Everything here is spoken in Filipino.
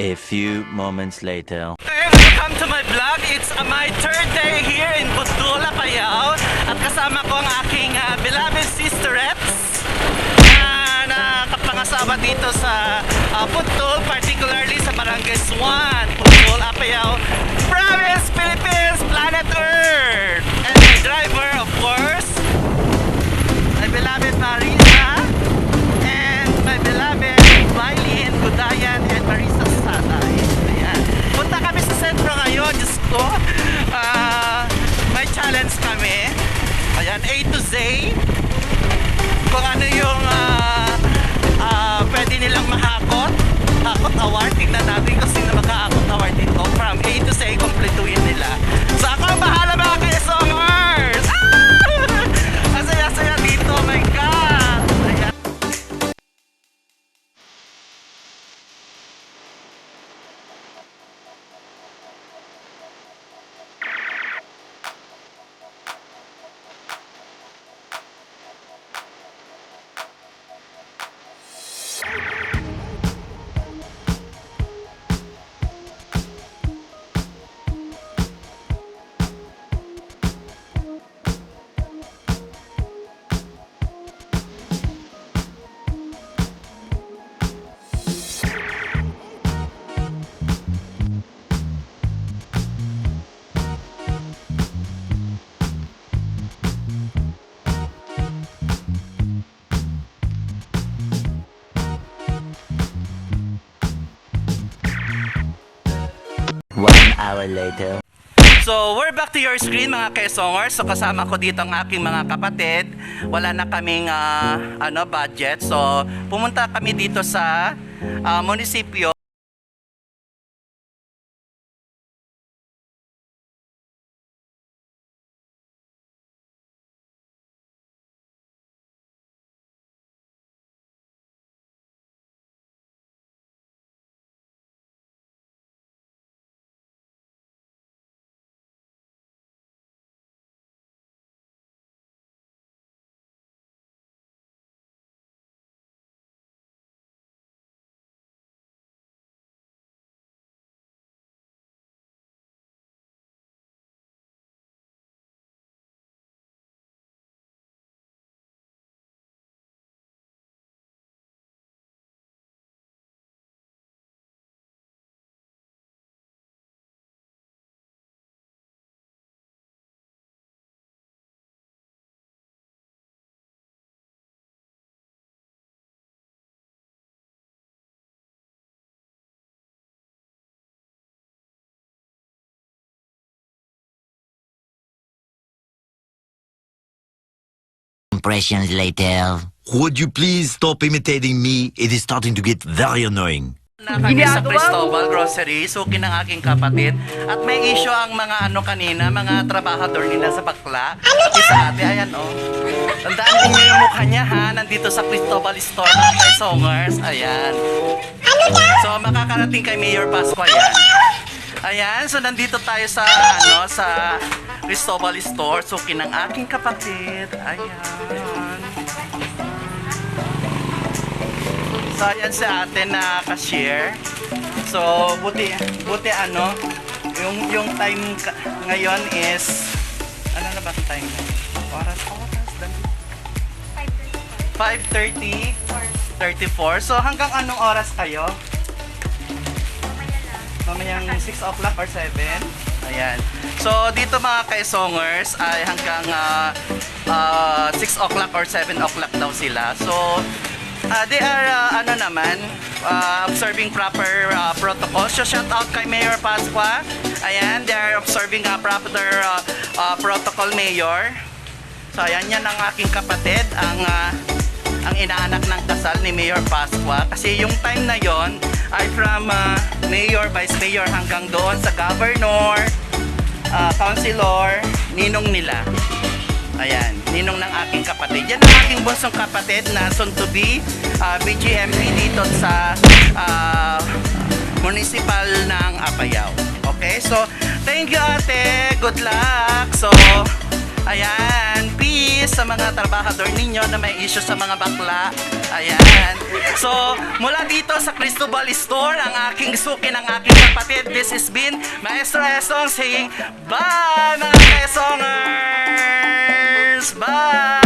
A few moments later. Hey, welcome to my vlog. It's my third day here in Butula, Payao. At kasama ko ang aking beloved sisterettes na nakapangasawa dito sa Putul, particularly sa Barangay Swan, Putul, Apayao, Province, Philippines, Planet Earth. And my driver, of course, my beloved Marisa, and my beloved Mylene Gudayan and Marisa Satay. Ayan. Punta kami sa sentro ngayon, Diyos ko. May challenge kami. Ayan, A to Z. Kung ano yung pwede nilang mahakot. Hakot award. Tignan natin kung sino makahakot award dito. From A to Z, kompletuhin nila. So ako ang bahala mga ka-songers! Ang saya-saya dito, oh my God! Ayan. One hour later. So, we're back to your screen mga ka-songers. So, kasama ko dito ang aking mga kapatid. Wala na kaming budget. So, pumunta kami dito sa munisipyo. Impressions later. Would you please stop imitating me? It is starting to get very annoying. Na kami sa Cristobal Grocery, suki ng aking kapatid. At may issue ang mga kanina, mga trabahador nila sa bakla. Isa ate, ayan oh. Tandaan din niyo yung mukha niya ha, nandito sa Cristobal Store mga ka-songers. Ayan. So makakarating kay Mayor Pascua yan. Ayan, so nandito tayo sa sa Cristobal Store, suki ng aking kapatid. Ayan. So, ayan si ate na cashier. So, buti yung time ngayon is, ano na ba time? Oras, 5:30, 34. So, hanggang anong oras kayo? Mamayang 6 o'clock or 7? Ayan. So, dito mga ka-songers ay hanggang 6 o'clock or 7 o'clock daw sila. So, they are observing proper protocol. So shout out kay Mayor Pascua. Ayan, they are observing proper protocol, Mayor. So ayan, yan ang aking kapatid, ang ang inaanak ng kasal ni Mayor Pascua. Kasi yung time na yon ay from Mayor, Vice Mayor hanggang doon sa Governor, Councilor, ninong nila. Ayan, ninong ng aking kapatid. Yan ang aking bunsong kapatid na soon to be BGMP dito sa municipal ng Apayao. Okay, so thank you ate, good luck. So, ayan, peace sa mga trabahador ninyo na may issue sa mga bakla. Ayan. So, mula dito sa Cristobal Store, ang aking suki ng aking kapatid, this has been Maestro Esong saying, bye mga Esongers! Bye!